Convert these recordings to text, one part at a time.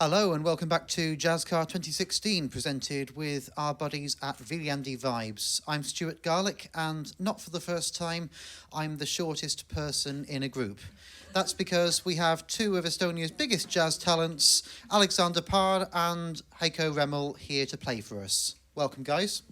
Hello and welcome back to Jazzkaar 2016, presented with our buddies at Viljandi Vibes. I'm Stuart Garlick, and not for the first time, I'm the shortest person in a group. That's because we have two of Estonia's biggest jazz talents, Aleksander Paal and Heikko Remmel, here to play for us. Welcome, guys.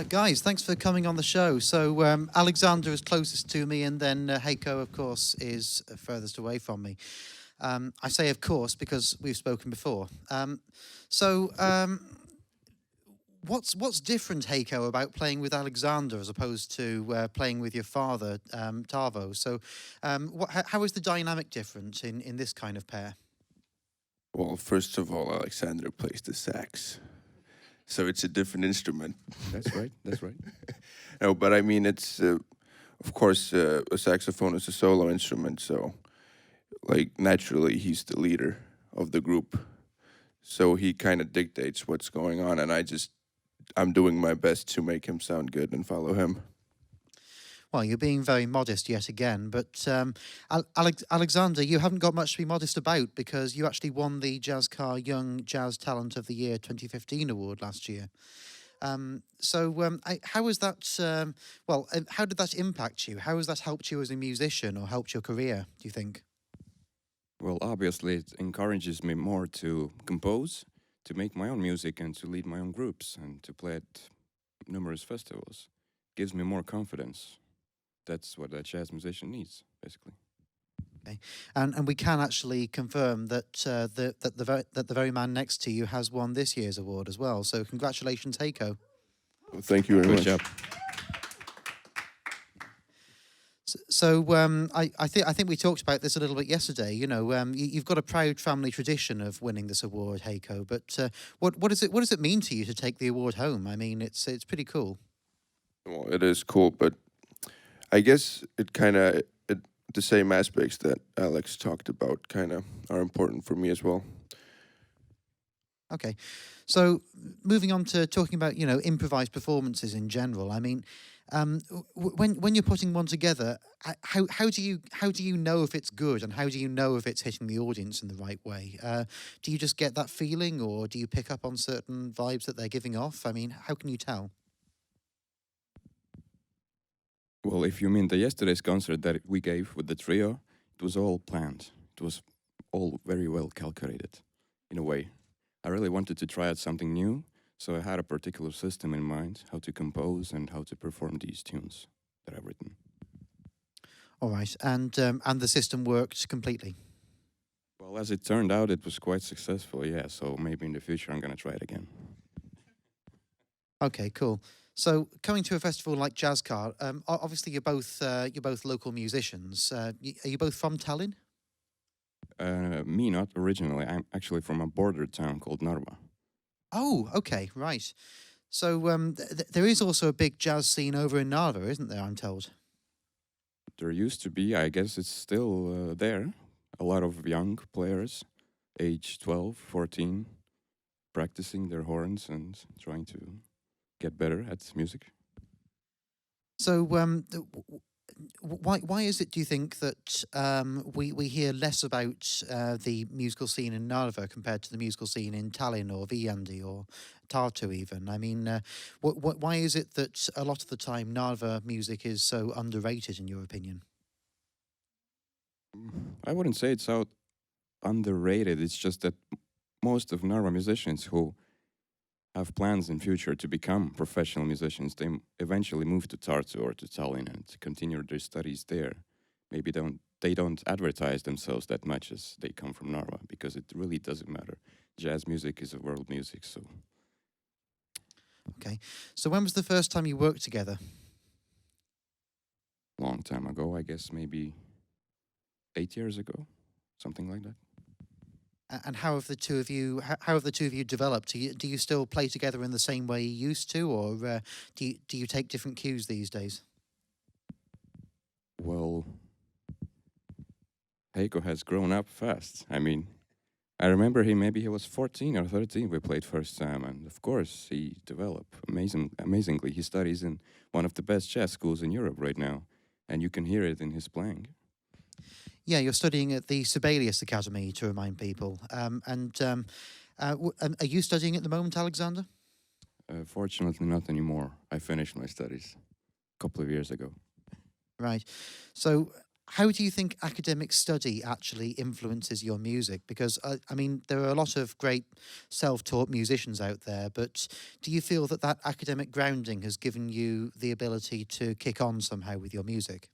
Guys, thanks for coming on the show. So Alexander is closest to me, and then Heikko, of course, is furthest away from me. I say of course because we've spoken before. So what's different, Heikko, about playing with Alexander as opposed to playing with your father, Tarvo? So how is the dynamic different in this kind of pair? Well, first of all, Alexander plays the sax, so it's a different instrument. That's right. That's right. No, but I mean, it's of course a saxophone is a solo instrument, so like naturally he's the leader of the group, so he kind of dictates what's going on, and I'm doing my best to make him sound good and follow him. Well, you're being very modest yet again, but Alexander, you haven't got much to be modest about because you actually won the Jazzkaar Young Jazz Talent of the Year 2015 award last year. How was that? How did that impact you? How has that helped you as a musician or helped your career, do you think? Well, obviously, it encourages me more to compose, to make my own music, and to lead my own groups, and to play at numerous festivals. Gives me more confidence. That's what a jazz musician needs, basically. Okay. And we can actually confirm that the very man next to you has won this year's award as well. So congratulations, Heikko. Well, thank you very much. Good job. I think we talked about this a little bit yesterday. You know, you've got a proud family tradition of winning this award, Heikko. But what does it mean to you to take the award home? I mean, it's pretty cool. Well, it is cool, but I guess the same aspects that Alex talked about kind of are important for me as well. Okay, so moving on to talking about improvised performances in general. I mean, when you're putting one together, how do you know if it's good and how do you know if it's hitting the audience in the right way? Do you just get that feeling, or do you pick up on certain vibes that they're giving off? I mean, how can you tell? Well, if you mean the yesterday's concert that we gave with the trio, it was all planned. It was all very well calculated, in a way. I really wanted to try out something new, so I had a particular system in mind, how to compose and how to perform these tunes that I've written. All right, and the system worked completely. Well, as it turned out, it was quite successful, yeah, so maybe in the future I'm going to try it again. Okay, cool. So coming to a festival like Jazzkaar, obviously you're both local musicians. Are you both from Tallinn? Me not originally. I'm actually from a border town called Narva. Oh, okay, right. So there is also a big jazz scene over in Narva, isn't there, I'm told? There used to be, I guess it's still there, a lot of young players, age 12, 14, practicing their horns and trying to get better at music. So why is it, do you think, that we hear less about the musical scene in Narva compared to the musical scene in Tallinn or Viljandi or Tartu even? I mean, why is it that a lot of the time Narva music is so underrated, in your opinion? I wouldn't say it's underrated. It's just that most of Narva musicians who have plans in future to become professional musicians, they eventually move to Tartu or to Tallinn and continue their studies there. Maybe they don't advertise themselves that much as they come from Narva, because it really doesn't matter. Jazz music is a world music, so. Okay. So when was the first time you worked together? Long time ago, I guess maybe 8 years ago, something like that. And how have the two of you developed? Do you still play together in the same way you used to, or do you take different cues these days? Well, Heikko has grown up fast. I mean, I remember maybe he was 14 or 13 we played first time, and of course he developed amazingly. He studies in one of the best jazz schools in Europe right now, and you can hear it in his playing. Yeah, you're studying at the Sibelius Academy, to remind people. Are you studying at the moment, Alexander? Fortunately, not anymore. I finished my studies a couple of years ago. Right. So how do you think academic study actually influences your music? Because, I mean, there are a lot of great self-taught musicians out there, but do you feel that that academic grounding has given you the ability to kick on somehow with your music?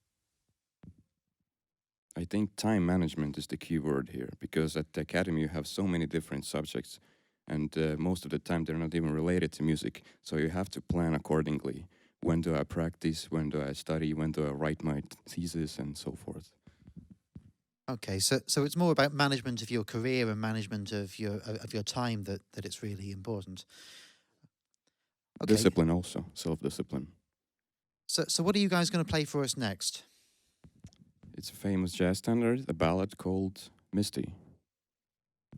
I think time management is the key word here, because at the academy you have so many different subjects, and most of the time they're not even related to music, so you have to plan accordingly. When do I practice? When do I study? When do I write my thesis, and so forth? Okay, so it's more about management of your career and management of your time that it's really important. Okay. Discipline also, self-discipline. So what are you guys going to play for us next? It's a famous jazz standard, a ballad called Misty.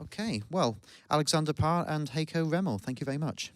Okay, well, Aleksander Paal and Heikko Remmel, thank you very much.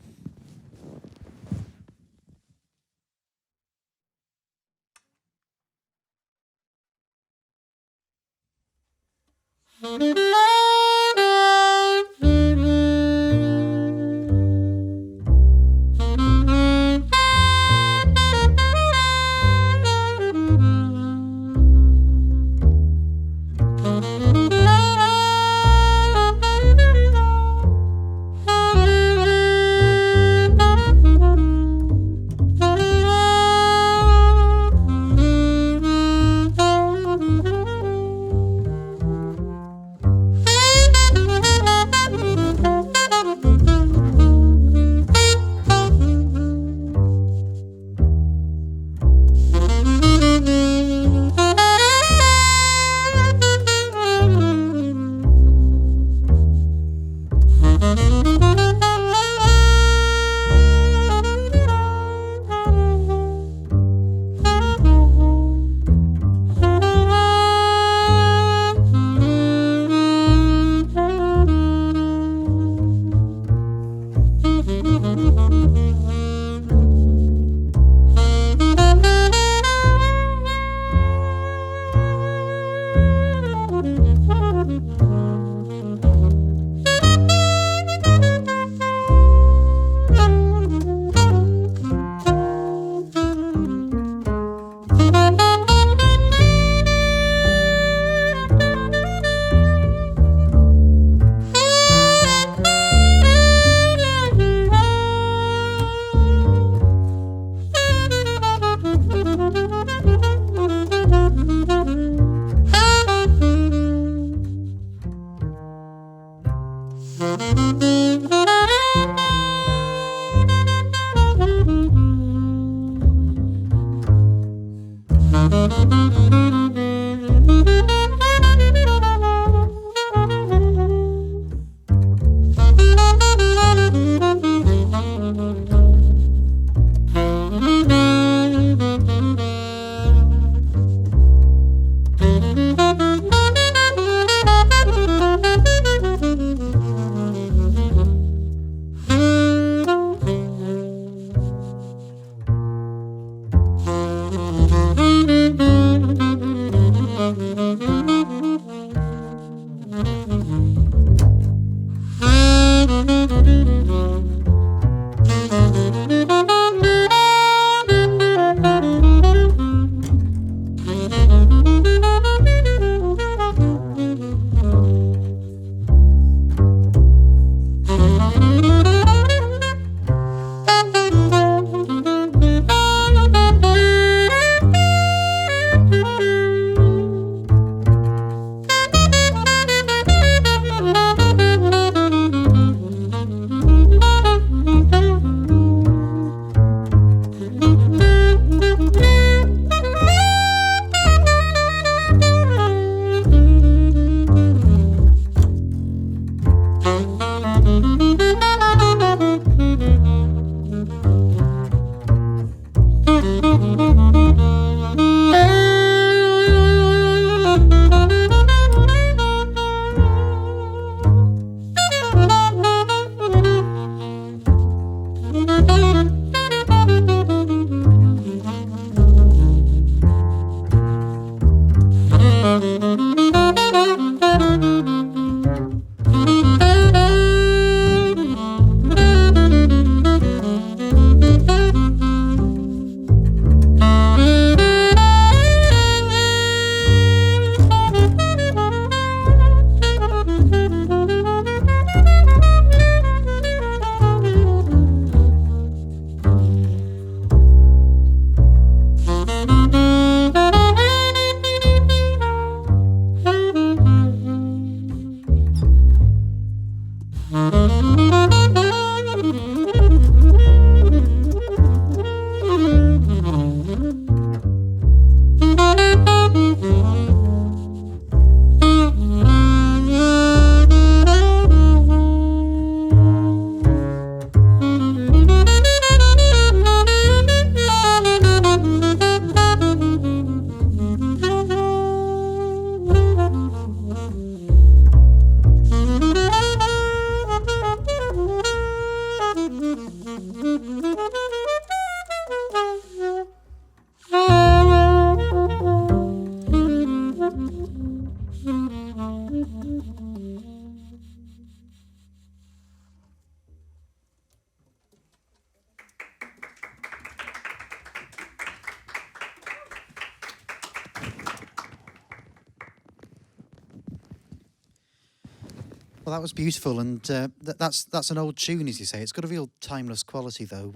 Well, that was beautiful, and that's an old tune, as you say. It's got a real timeless quality, though.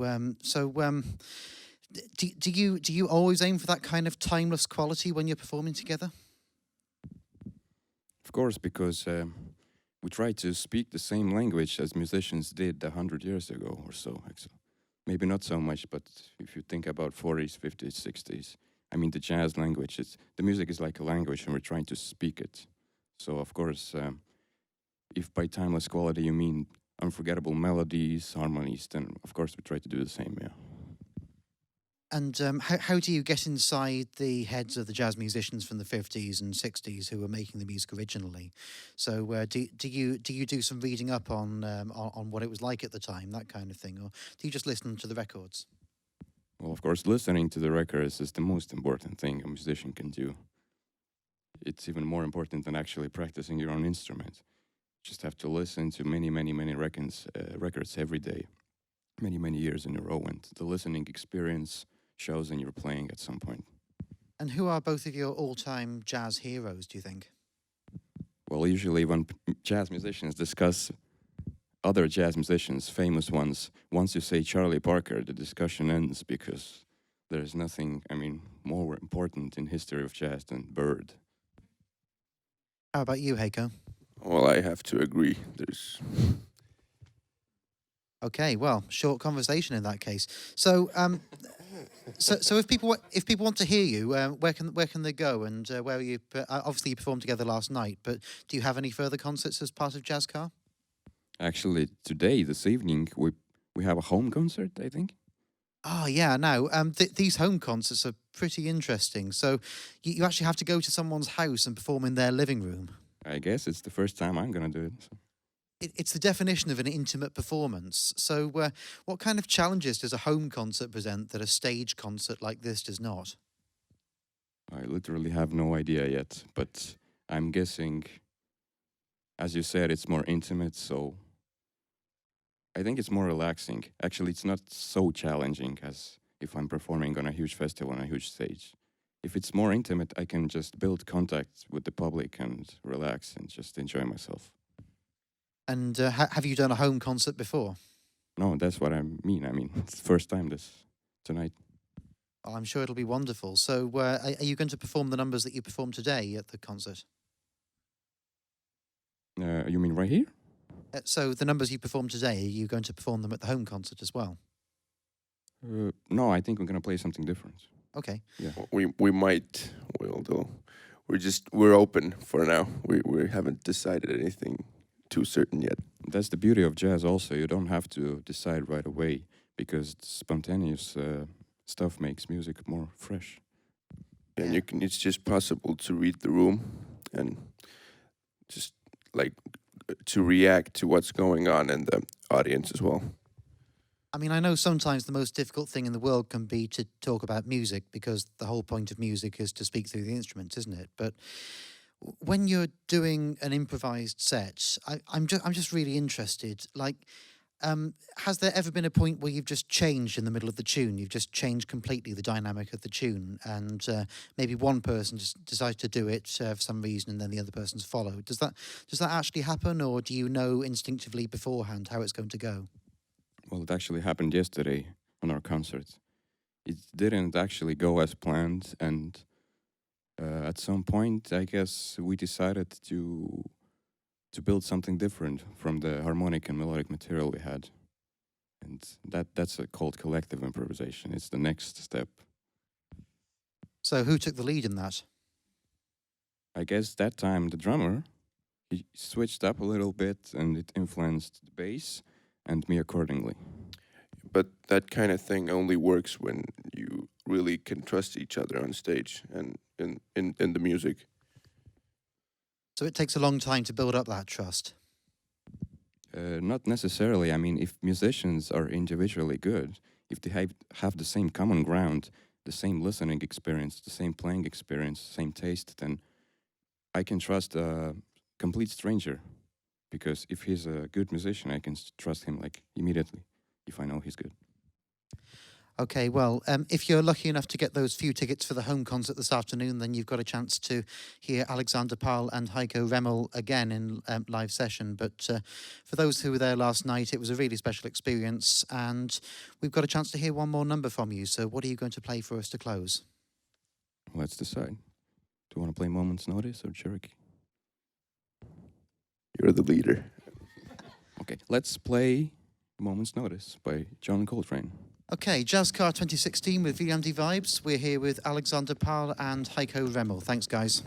Do you always aim for that kind of timeless quality when you're performing together? Of course, because we try to speak the same language as musicians did 100 years ago or so. Actually, maybe not so much, but if you think about 40s, 50s, 60s, I mean, the jazz language. The music is like a language, and we're trying to speak it. So, of course. If by timeless quality you mean unforgettable melodies, harmonies, then of course we try to do the same, yeah. And how do you get inside the heads of the jazz musicians from the 50s and 60s who were making the music originally? So do you do some reading up on what it was like at the time, that kind of thing, or do you just listen to the records? Well, of course, listening to the records is the most important thing a musician can do. It's even more important than actually practicing your own instrument. Just have to listen to many records every day, many years in a row, and the listening experience shows in your playing at some point. And who are both of your all-time jazz heroes, do you think? Well, usually when jazz musicians discuss other jazz musicians, famous ones, once you say Charlie Parker, the discussion ends because there's nothing, more important in history of jazz than Bird. How about you, Heikko? Well, I have to agree. Okay, well, short conversation in that case. So, so if people want to hear you, where can they go, and where are you? Obviously, you performed together last night, but do you have any further concerts as part of Jazzkaar? Actually, this evening, we have a home concert, I think. Oh, yeah, no. These home concerts are pretty interesting. So you actually have to go to someone's house and perform in their living room. I guess it's the first time I'm going to do it. So. It's the definition of an intimate performance. So what kind of challenges does a home concert present that a stage concert like this does not? I literally have no idea yet, but I'm guessing, as you said, it's more intimate, so I think it's more relaxing. Actually, it's not so challenging as if I'm performing on a huge festival on a huge stage. If it's more intimate, I can just build contact with the public and relax and just enjoy myself. And have you done a home concert before? No, that's what I mean. It's the first time tonight. Well, I'm sure it'll be wonderful. So are you going to perform the numbers that you performed today at the concert? You mean right here? So the numbers you performed today, are you going to perform them at the home concert as well? No, I think we're going to play something different. Okay. Yeah. We might. We're open for now. We haven't decided anything too certain yet. That's the beauty of jazz also. You don't have to decide right away because spontaneous stuff makes music more fresh. And it's just possible to read the room and just to react to what's going on in the audience as well. I know sometimes the most difficult thing in the world can be to talk about music because the whole point of music is to speak through the instruments, isn't it? But when you're doing an improvised set, I'm just really interested. Has there ever been a point where you've just changed in the middle of the tune? You've just changed completely the dynamic of the tune, and maybe one person just decides to do it for some reason, and then the other person's followed. Does that actually happen, or do you know instinctively beforehand how it's going to go? Well, it actually happened yesterday on our concert. It didn't actually go as planned, and at some point, I guess we decided to build something different from the harmonic and melodic material we had. And that's called collective improvisation. It's the next step. So who took the lead in that? I guess that time the drummer, he switched up a little bit and it influenced the bass and me accordingly. But that kind of thing only works when you really can trust each other on stage and in the music. So it takes a long time to build up that trust. Not necessarily. If musicians are individually good, if they have the same common ground, the same listening experience, the same playing experience, same taste, then I can trust a complete stranger. Because if he's a good musician, I can trust him immediately, if I know he's good. Okay, well, if you're lucky enough to get those few tickets for the home concert this afternoon, then you've got a chance to hear Aleksander Paal and Heikko Remmel again in live session. But for those who were there last night, it was a really special experience, and we've got a chance to hear one more number from you. So what are you going to play for us to close? Let's decide. Do you want to play Moment's Notice or Cherokee? You're the leader. Okay, let's play Moment's Notice by John Coltrane. Okay, Jazzkaar 2016 with Viljandi Vibes. We're here with Aleksander Paal and Heikko Remmel. Thanks, guys.